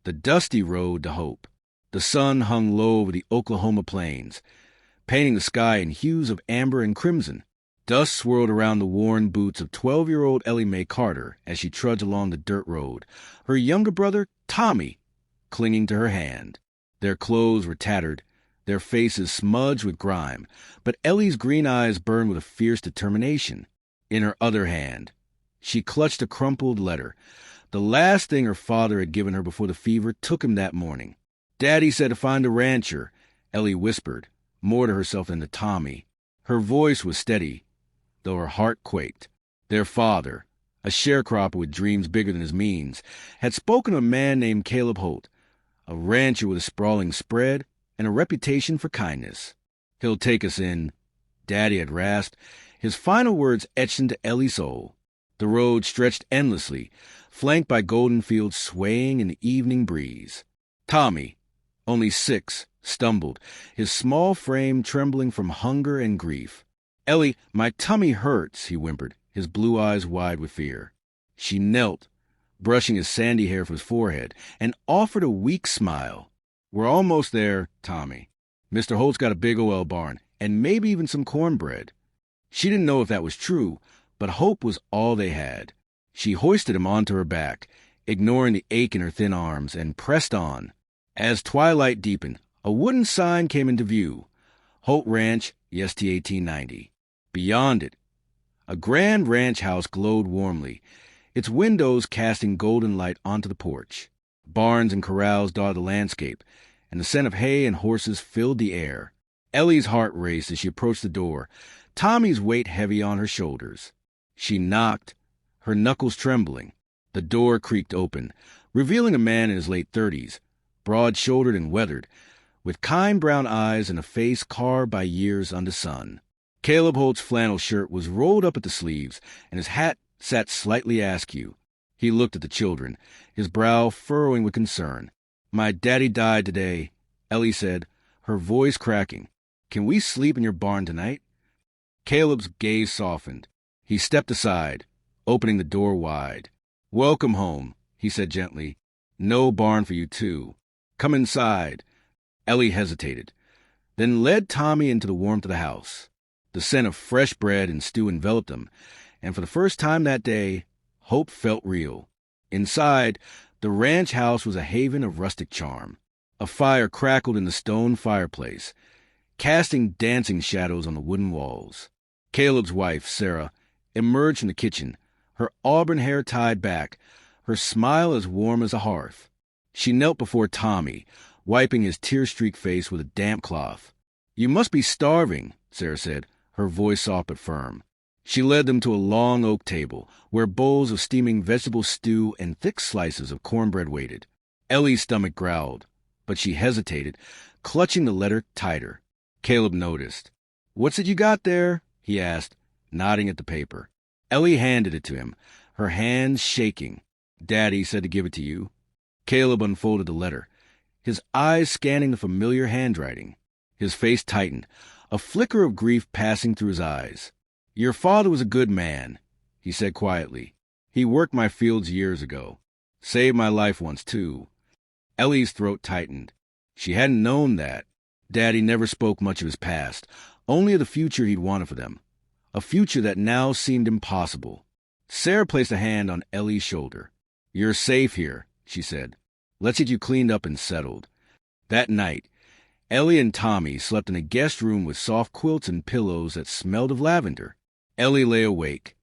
the dusty road to hope. The sun hung low over the Oklahoma plains, painting the sky in hues of amber and crimson. Dust swirled around the worn boots of 12-year-old Ellie Mae Carter as she trudged along the dirt road, her younger brother, Tommy, clinging to her hand. Their clothes were tattered, their faces smudged with grime, but Ellie's green eyes burned with a fierce determination. In her other hand, she clutched a crumpled letter, the last thing her father had given her before the fever took him that morning. "Daddy said to find a rancher," Ellie whispered, more to herself than to Tommy. Her voice was steady, though her heart quaked. Their father, a sharecropper with dreams bigger than his means, had spoken of a man named Caleb Holt, a rancher with a sprawling spread and a reputation for kindness. "He'll take us in," Daddy had rasped, his final words etched into Ellie's soul. The road stretched endlessly, flanked by golden fields swaying in the evening breeze. Tommy, only 6, stumbled, his small frame trembling from hunger and grief. "Ellie, my tummy hurts," he whimpered, his blue eyes wide with fear. She knelt, brushing his sandy hair from his forehead, and offered a weak smile. "We're almost there, Tommy. Mr. Holt's got a big OL barn, and maybe even some cornbread." She didn't know if that was true, but hope was all they had. She hoisted him onto her back, ignoring the ache in her thin arms, and pressed on. As twilight deepened, a wooden sign came into view. Holt Ranch, EST 1890. Beyond it, a grand ranch house glowed warmly, its windows casting golden light onto the porch. Barns and corrals dotted the landscape, and the scent of hay and horses filled the air. Ellie's heart raced as she approached the door, Tommy's weight heavy on her shoulders. She knocked, her knuckles trembling. The door creaked open, revealing a man in his late 30s, broad-shouldered and weathered, with kind brown eyes and a face carved by years under sun. Caleb Holt's flannel shirt was rolled up at the sleeves, and his hat sat slightly askew. He looked at the children, his brow furrowing with concern. "My daddy died today," Ellie said, her voice cracking. "Can we sleep in your barn tonight?" Caleb's gaze softened. He stepped aside, opening the door wide. "Welcome home," he said gently. "No barn for you, too. Come inside." Ellie hesitated, then led Tommy into the warmth of the house. The scent of fresh bread and stew enveloped them, and for the first time that day, hope felt real. Inside, the ranch house was a haven of rustic charm. A fire crackled in the stone fireplace, casting dancing shadows on the wooden walls. Caleb's wife, Sarah, emerged from the kitchen, her auburn hair tied back, her smile as warm as a hearth. She knelt before Tommy, wiping his tear-streaked face with a damp cloth. "You must be starving," Sarah said, her voice soft but firm. She led them to a long oak table, where bowls of steaming vegetable stew and thick slices of cornbread waited. Ellie's stomach growled, but she hesitated, clutching the letter tighter. Caleb noticed. "What's it you got there?" he asked, nodding at the paper. Ellie handed it to him, her hands shaking. "Daddy said to give it to you." Caleb unfolded the letter, his eyes scanning the familiar handwriting. His face tightened, a flicker of grief passing through his eyes. "Your father was a good man," he said quietly. "He worked my fields years ago. Saved my life once, too." Ellie's throat tightened. She hadn't known that. Daddy never spoke much of his past, only of the future he'd wanted for them. A future that now seemed impossible. Sarah placed a hand on Ellie's shoulder. "You're safe here," she said. "Let's get you cleaned up and settled." That night, Ellie and Tommy slept in a guest room with soft quilts and pillows that smelled of lavender. Ellie lay awake,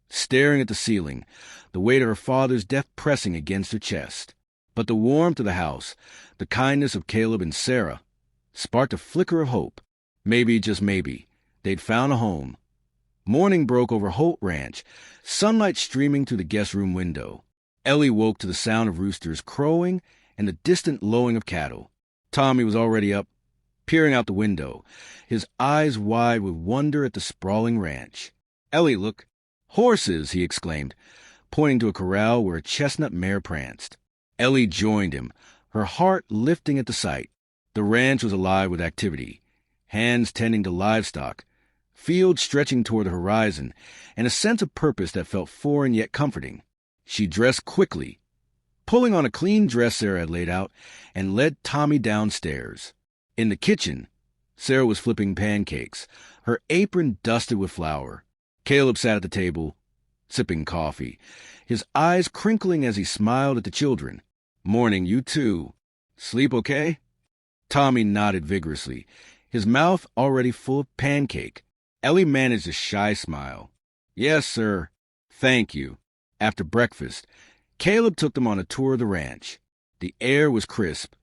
staring at the ceiling, the weight of her father's death pressing against her chest. But the warmth of the house, the kindness of Caleb and Sarah, sparked a flicker of hope. Maybe, just maybe, they'd found a home. Morning broke over Holt Ranch, sunlight streaming through the guest room window. Ellie woke to the sound of roosters crowing and the distant lowing of cattle. Tommy was already up, peering out the window, his eyes wide with wonder at the sprawling ranch. "Ellie, look! Horses!" he exclaimed, pointing to a corral where a chestnut mare pranced. Ellie joined him, her heart lifting at the sight. The ranch was alive with activity, hands tending to livestock, fields stretching toward the horizon, and a sense of purpose that felt foreign yet comforting. She dressed quickly, pulling on a clean dress Sarah had laid out, and led Tommy downstairs. In the kitchen, Sarah was flipping pancakes, her apron dusted with flour. Caleb sat at the table, sipping coffee, his eyes crinkling as he smiled at the children. "Morning, you too. Sleep okay?" Tommy nodded vigorously, his mouth already full of pancake. Ellie managed a shy smile. "Yes, sir. Thank you." After breakfast, Caleb took them on a tour of the ranch. The air was crisp,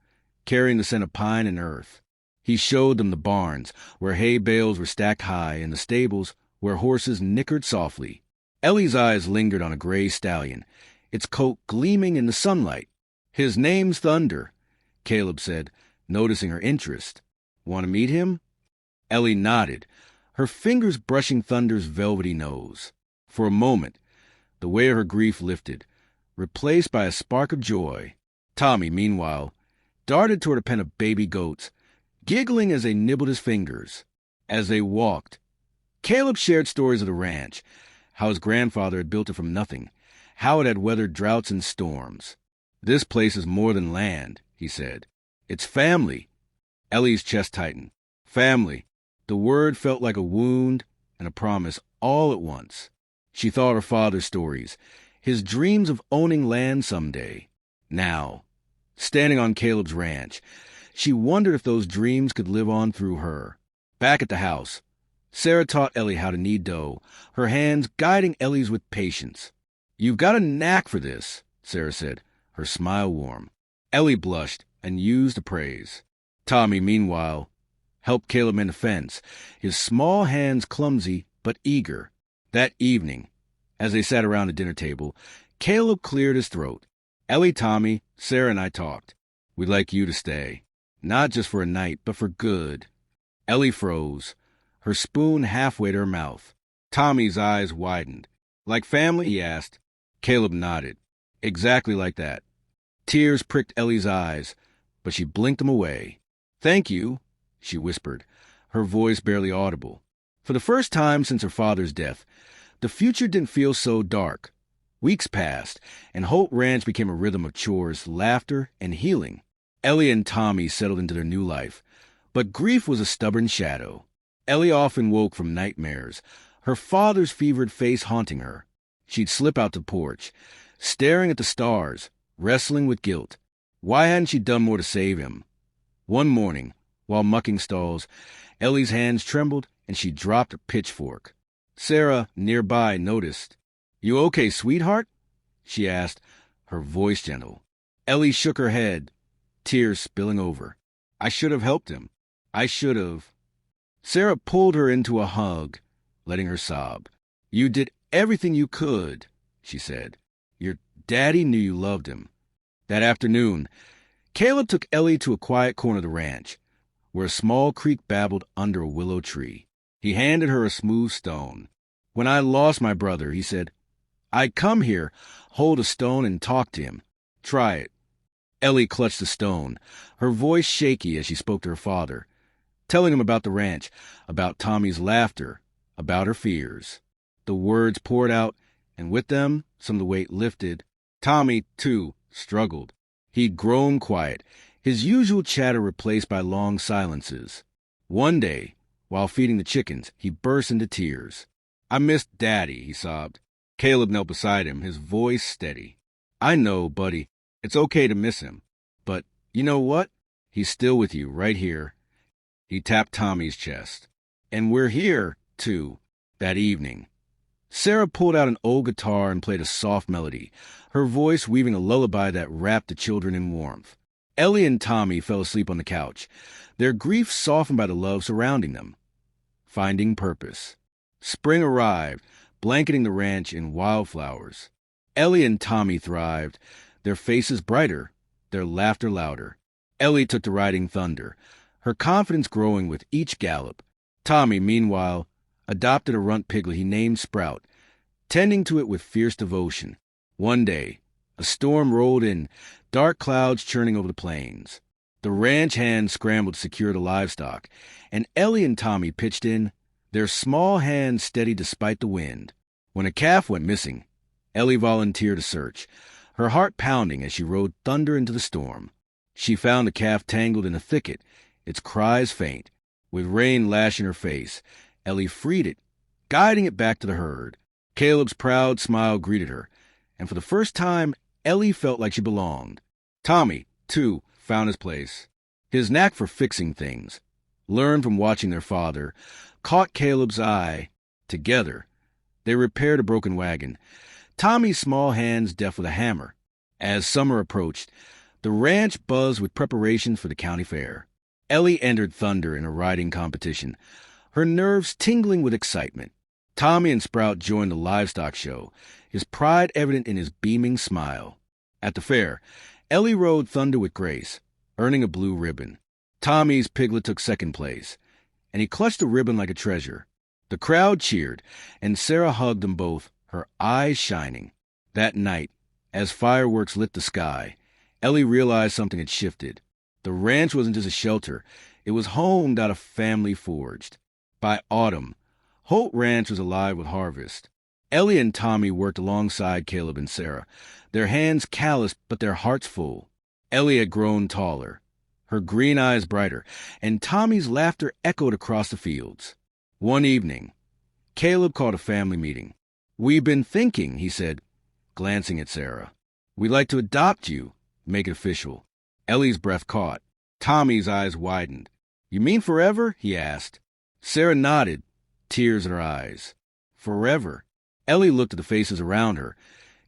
carrying the scent of pine and earth. He showed them the barns, where hay bales were stacked high, and the stables, where horses nickered softly. Ellie's eyes lingered on a gray stallion, its coat gleaming in the sunlight. "His name's Thunder," Caleb said, noticing her interest. "Want to meet him?" Ellie nodded, her fingers brushing Thunder's velvety nose. For a moment, the weight of her grief lifted, replaced by a spark of joy. Tommy, meanwhile, darted toward a pen of baby goats, giggling as they nibbled his fingers. As they walked, Caleb shared stories of the ranch, how his grandfather had built it from nothing, how it had weathered droughts and storms. "This place is more than land," he said. "It's family." Ellie's chest tightened. Family. The word felt like a wound and a promise all at once. She thought of her father's stories, his dreams of owning land someday. Now, standing on Caleb's ranch, she wondered if those dreams could live on through her. Back at the house, Sarah taught Ellie how to knead dough, her hands guiding Ellie's with patience. "You've got a knack for this," Sarah said, her smile warm. Ellie blushed and used the praise. Tommy, meanwhile, helped Caleb mend a fence, his small hands clumsy but eager. That evening, as they sat around the dinner table, Caleb cleared his throat. "Ellie, Tommy, Sarah, and I talked. We'd like you to stay. Not just for a night, but for good." Ellie froze, her spoon halfway to her mouth. Tommy's eyes widened. "Like family?" he asked. Caleb nodded. "Exactly like that." Tears pricked Ellie's eyes, but she blinked them away. "Thank you," she whispered, her voice barely audible. For the first time since her father's death, the future didn't feel so dark. Weeks passed, and Holt Ranch became a rhythm of chores, laughter, and healing. Ellie and Tommy settled into their new life, but grief was a stubborn shadow. Ellie often woke from nightmares, her father's fevered face haunting her. She'd slip out to the porch, staring at the stars, wrestling with guilt. Why hadn't she done more to save him? One morning, while mucking stalls, Ellie's hands trembled and she dropped a pitchfork. Sarah, nearby, noticed. "You okay, sweetheart?" she asked, her voice gentle. Ellie shook her head, tears spilling over. "I should have helped him. I should have." Sarah pulled her into a hug, letting her sob. "You did everything you could," she said. "Your daddy knew you loved him." That afternoon, Caleb took Ellie to a quiet corner of the ranch, where a small creek babbled under a willow tree. He handed her a smooth stone. "When I lost my brother," he said, "I'd come here, hold a stone, and talk to him. Try it." Ellie clutched the stone, her voice shaky as she spoke to her father, telling him about the ranch, about Tommy's laughter, about her fears. The words poured out, and with them, some of the weight lifted. Tommy, too, struggled. He'd grown quiet, his usual chatter replaced by long silences. One day, while feeding the chickens, he burst into tears. "I missed Daddy," he sobbed. Caleb knelt beside him, his voice steady. "I know, buddy. It's okay to miss him. But you know what? He's still with you, right here." He tapped Tommy's chest. "And we're here, too, that evening." Sarah pulled out an old guitar and played a soft melody, her voice weaving a lullaby that wrapped the children in warmth. Ellie and Tommy fell asleep on the couch, their grief softened by the love surrounding them. Finding purpose. Spring arrived, blanketing the ranch in wildflowers. Ellie and Tommy thrived, their faces brighter, their laughter louder. Ellie took to riding Thunder, her confidence growing with each gallop. Tommy, meanwhile, adopted a runt piglet he named Sprout, tending to it with fierce devotion. One day, a storm rolled in, dark clouds churning over the plains. The ranch hands scrambled to secure the livestock, and Ellie and Tommy pitched in, their small hands steady despite the wind. When a calf went missing, Ellie volunteered to search, her heart pounding as she rode thunder into the storm. She found the calf tangled in a thicket, its cries faint. With rain lashing her face, Ellie freed it, guiding it back to the herd. Caleb's proud smile greeted her, and for the first time, Ellie felt like she belonged. Tommy, too, found his place. His knack for fixing things, learned from watching their father, caught Caleb's eye. Together, they repaired a broken wagon, Tommy's small hands deft with a hammer. As summer approached, the ranch buzzed with preparations for the county fair. Ellie entered Thunder in a riding competition, her nerves tingling with excitement. Tommy and Sprout joined the livestock show, his pride evident in his beaming smile. At the fair, Ellie rode Thunder with grace, earning a blue ribbon. Tommy's piglet took second place, and he clutched the ribbon like a treasure. The crowd cheered, and Sarah hugged them both, her eyes shining. That night, as fireworks lit the sky, Ellie realized something had shifted. The ranch wasn't just a shelter. It was home that a family forged. By autumn, Holt Ranch was alive with harvest. Ellie and Tommy worked alongside Caleb and Sarah, their hands calloused but their hearts full. Ellie had grown taller, her green eyes brighter, and Tommy's laughter echoed across the fields. One evening, Caleb called a family meeting. "We've been thinking," he said, glancing at Sarah. "We'd like to adopt you, make it official." Ellie's breath caught. Tommy's eyes widened. "You mean forever?" he asked. Sarah nodded, tears in her eyes. "Forever." Ellie looked at the faces around her,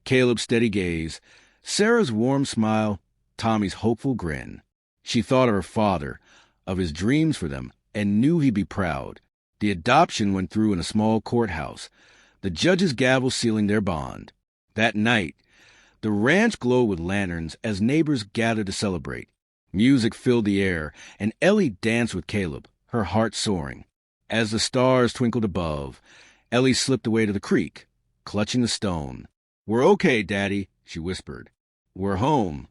Caleb's steady gaze, Sarah's warm smile, Tommy's hopeful grin. She thought of her father, of his dreams for them, and knew he'd be proud. The adoption went through in a small courthouse, the judge's gavel sealing their bond. That night, the ranch glowed with lanterns as neighbors gathered to celebrate. Music filled the air, and Ellie danced with Caleb, her heart soaring. As the stars twinkled above, Ellie slipped away to the creek, clutching the stone. "We're okay, Daddy," she whispered. "We're home."